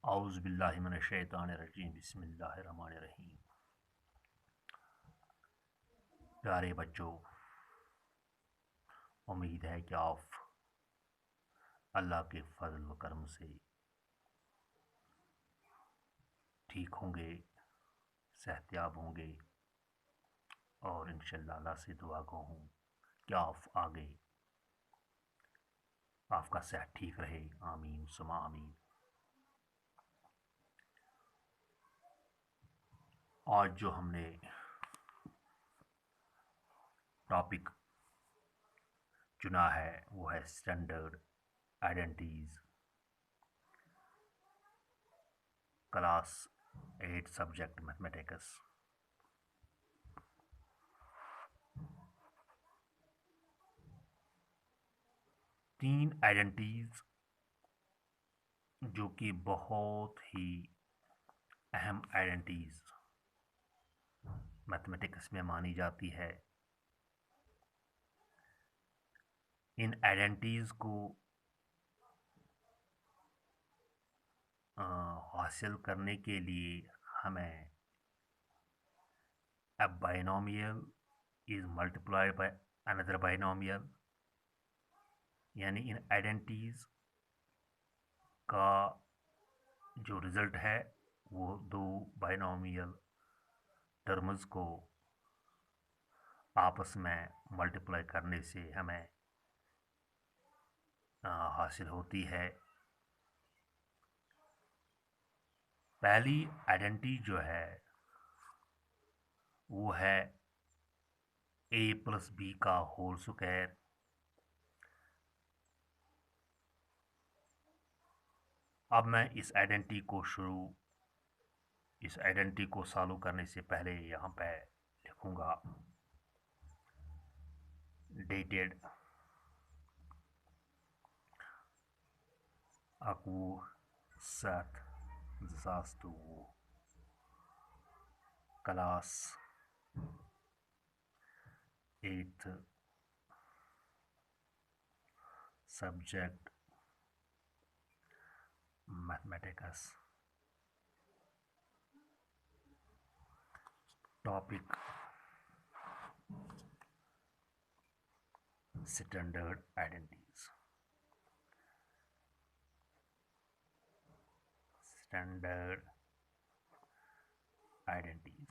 औज़ु बिल्लाहि मिनश शैतानिर रजीम बिस्मिल्लाहिर रहमानिर रहीम। प्यारे बच्चों, उम्मीद है कि आप अल्लाह के फजल व करम से ठीक होंगे, सेहतयाब होंगे और इंशाअल्लाह अल्लाह से दुआ को हूँ कि आप आगे आपका सेहत ठीक रहे। आमीन सुमा आमीन। आज जो हमने टॉपिक चुना है वो है standard identities, class 8 subject mathematics. तीन आइडेंटिटीज जो कि बहुत ही अहम आइडेंटिटीज मैथमेटिक्स में मानी जाती है। इन आइडेंटिटीज को हासिल करने के लिए हमें a binomial is multiplied by another binomial, यानी इन आइडेंटिटीज का जो रिजल्ट है वो दो बाइनोमियल टर्म्स को आपस में मल्टीप्लाई करने से हमें हासिल होती है। पहली आइडेंटिटी जो है वो है a प्लस बी का होल स्क्वायर। अब मैं इस आइडेंटिटी को सॉल्व करने से पहले यहाँ पे लिखूंगा dated aku 7/2002 class 8 subject mathematics. Topic standard identities. Standard identities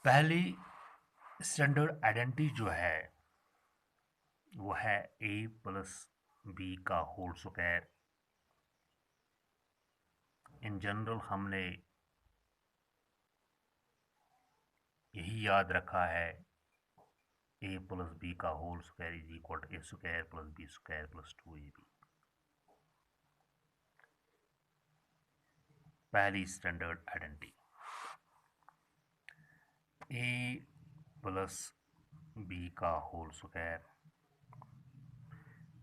पहली स्टैंडर्ड आइडेंटिटी जो है वो है a प्लस बी का होल स्क्वायर। इन जनरल हमने यही याद रखा है a प्लस बी का whole square is equal to a square plus B square plus 2ab। पहली standard identity a plus B का whole square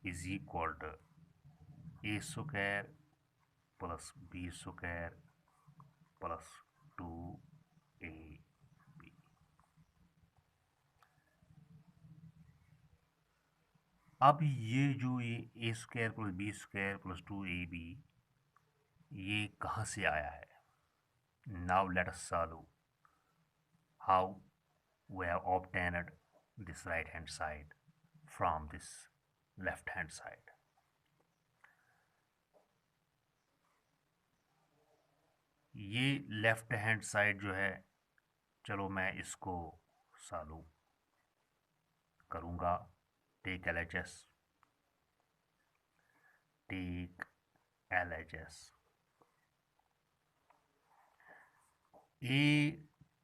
is equal to a square plus B square plus 2ab। अब ये जो ये a square plus B square plus 2ab ये कहाँ से आया है? Now let us solve how we have obtained this right hand side from this left hand side. ये लेफ्ट हैंड साइड जो है, चलो मैं इसको सॉल्व करूँगा। Take LHS, take LHS। a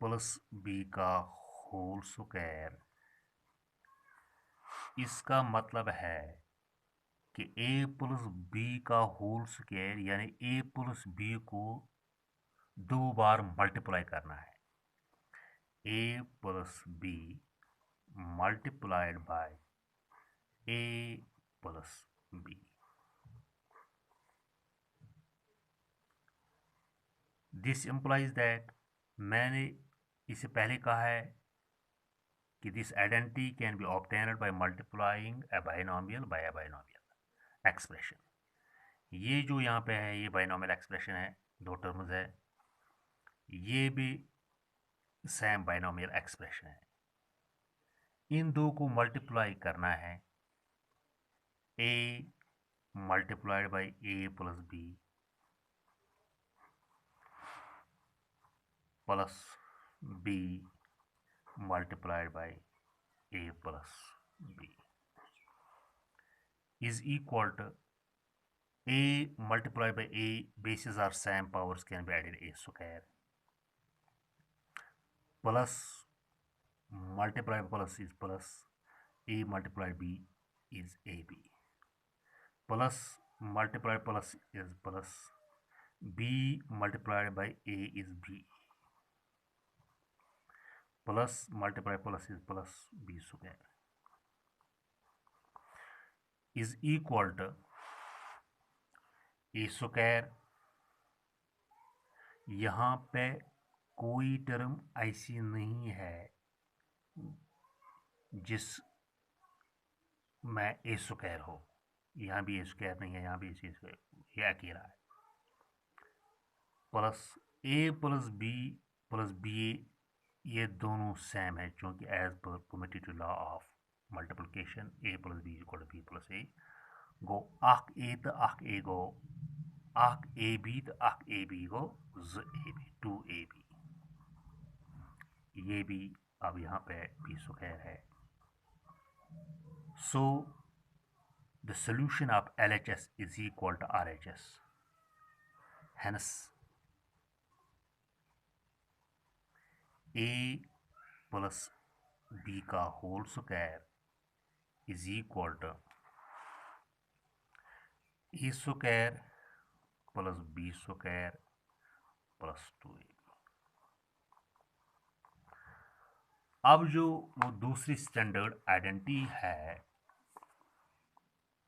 plus B का होल स्क्वायर, इसका मतलब है कि a प्लस बी का होल स्क्वायर यानी a प्लस बी को दो बार मल्टीप्लाई करना है। a plus b multiplied by a plus b. This implies that मैंने इससे पहले कहा है कि this identity can be obtained by multiplying a binomial bye A binomial expression. ये जो यहाँ पे है ये बाइनोमियल एक्सप्रेशन है, दो टर्म्स है, ये भी सेम बाइनोमियल एक्सप्रेशन है। इन दो को मल्टीप्लाई करना है, a multiplied by a plus b plus b multiplied by a plus b is equal to a multiplied by a, bases are same, powers can be added a square, plus multiplied plus is plus, a multiplied b is ab, plus multiplied plus is plus, b multiplied by a is b, plus multiplied plus is plus, b square is equal to a square. यहाँ पे कोई term ऐसी नहीं है जिस में ए square हो, यहाँ भी ए स्क्वायर नहीं है, यहाँ भी ए स्क्वायर, ये अकेला है। प्लस ए प्लस बी ये दोनों सेम है, क्योंकि as per commutative law of multiplication A plus B equal to B plus A गो अख ए तो अख ए गो अख ए बी तो अख ए बी गो ज ए बी 2ab, ये भी अब यहाँ पे बी स्क्वायर है। So the solution of LHS is equal to RHS, hence a plus b का whole square is equal to A square plus B square plus 2ab। अब जो वो दूसरी स्टैंडर्ड आइडेंटिटी है,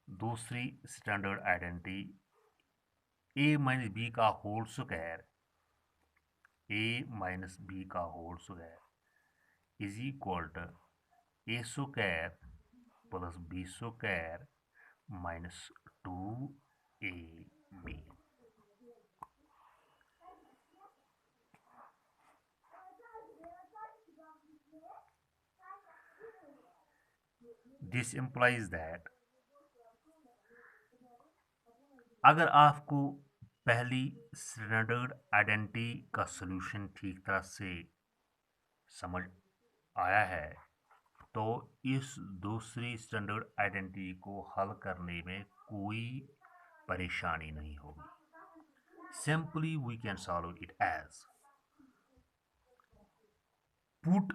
दूसरी standard identity a minus B का whole square, a minus B का whole square is equal to A square plus B square minus 2ab। This implies that अगर आपको पहली स्टैंडर्ड आइडेंटिटी का सॉल्यूशन ठीक तरह से समझ आया है तो इस दूसरी स्टैंडर्ड आइडेंटिटी को हल करने में कोई परेशानी नहीं होगी। Simply we can solve it as put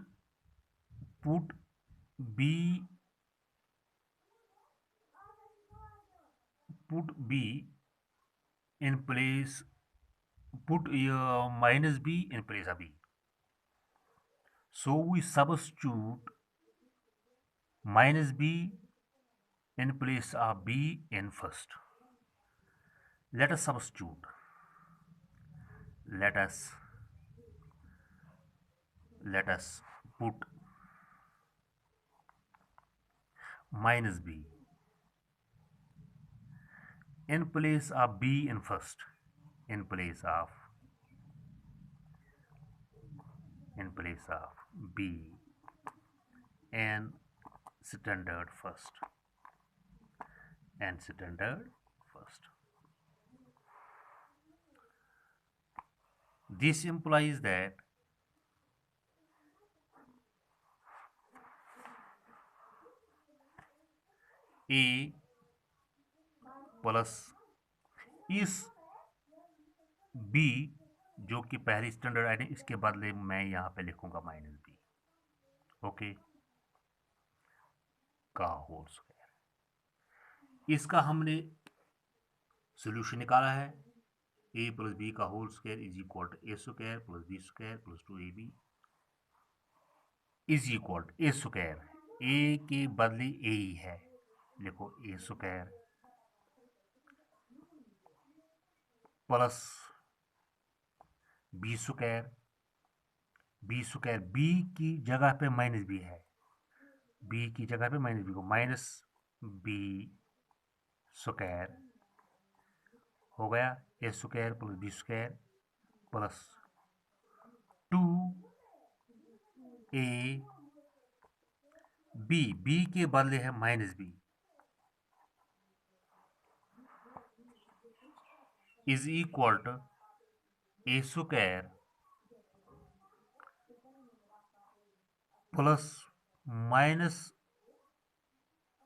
b in place, put minus b in place of b. So we substitute minus b in place of b in first. Let us substitute. Let us put minus b in place of b in first, in place of b and standard first, This implies that a plus इस b जो कि पहली standard identity, इसके बदले मैं यहाँ पे लिखूंगा माइनस बी, ओके, का होल स्क्वायर। इसका हमने सॉल्यूशन निकाला है, a प्लस बी का whole square is equal to A square plus B square plus 2ab is equal to A square, a के बदले a ही है, लिखो A square plus B square B square, B की जगह पे माइनस बी है, बी की जगह पे माइनस बी को माइनस बी स्क्वायर हो गया, A square plus B square plus 2 A B के बदले है minus B is equal to A square plus minus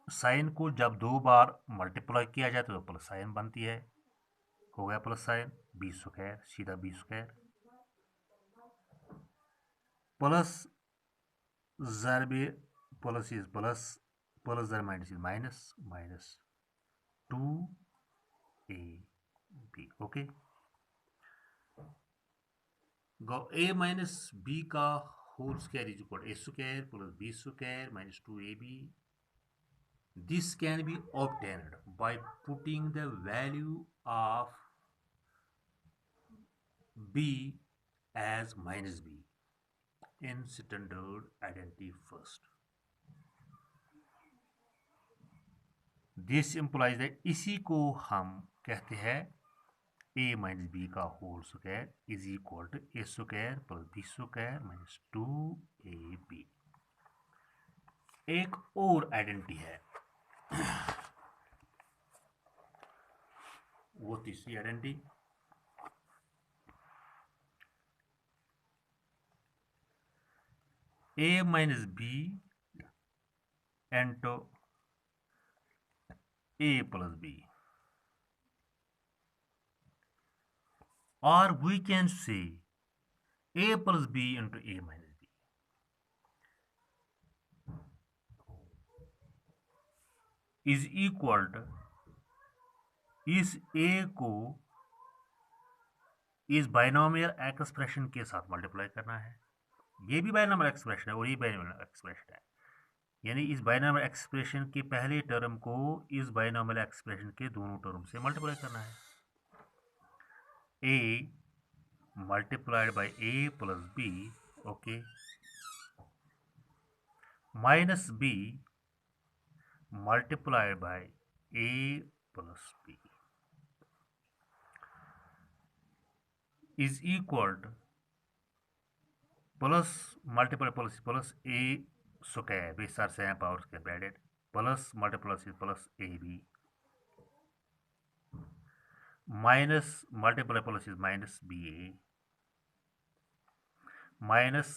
sign को जब 2 बार मल्टीप्लाई किया जाए तो प्लस साइन बनती है, हो गया प्लस साइन बी स्क्वायर, सीधा बी स्क्वायर प्लस जर B plus is plus, plus जर minus is minus, minus 2ab, okay. गो a माइनस b का whole square is equal A square plus B square minus 2ab. This can be obtained by putting the value of b as minus b in standard identity first. This implies that इसी को हम कहते हैं a minus B का whole square is equal to A square plus B square minus 2ab. एक और identity है, वो तीसरी identity a minus B into a plus b, or we can say a plus b into a minus b. is equal to इस a को इस binomial expression के साथ मल्टीप्लाई करना है, ये भी बाइनोमियल एक्सप्रेशन है और ये बाइनोमियल एक्सप्रेशन है, यानी इस बाइनोमियल एक्सप्रेशन के पहले टर्म को इस बाइनोमियल एक्सप्रेशन के दोनों टर्म से मल्टीप्लाई करना है. a multiplied by a plus b, okay, minus b multiplied by a plus b is equal to plus multiply plus plus a square बेस सार से पावर स्क्वायर ब्रैकेट प्लस मल्टीप्लस plus A B minus multiply plus is minus B A minus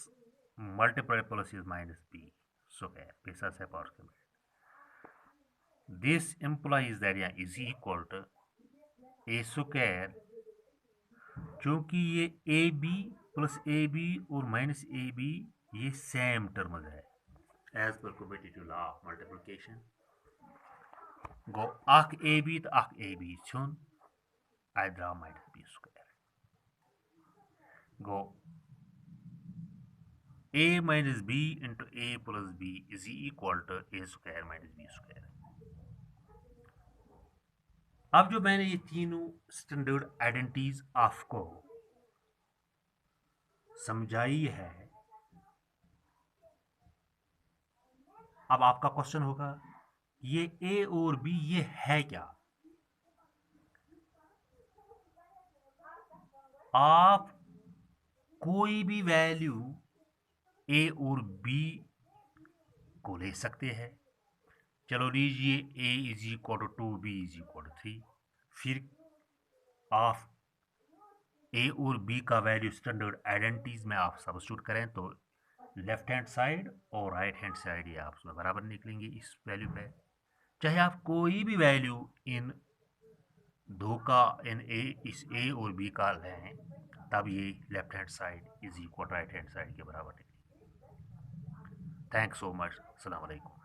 multiply plus is minus B square बेस सार से power square. This implies that या is equal to A square, क्योंकि ये A B plus A B और minus A B ये same terms है as per commutative law of multiplication. गो अख ए बी तो अख ए बी छुन आई ड्रा माइनस बी स्क्वायर. गो a minus B into A plus B is equal to A square minus B square. अब जो मैंने ये तीनों स्टैंडर्ड आइडेंटिटीज आपको समझाई है, अब आपका क्वेश्चन होगा ये ए और बी ये है क्या? आप कोई भी वैल्यू ए और बी को ले सकते हैं. चलो लीजिए a is equal to 2 b is equal to 3, फिर आप a और b का वैल्यू स्टैंडर्ड आइडेंटिटीज में आप सब्स्टिट्यूट करें तो लेफ्ट हैंड साइड और राइट हैंड साइड ये आप उसमें बराबर निकलेंगे इस वैल्यू पे. चाहे आप कोई भी वैल्यू इन दो का इन इस a और b का लें तब ये left hand side is equal right hand side के बराबर निकलेंगे. Thanks so much. अस्सलाम वालेकुम.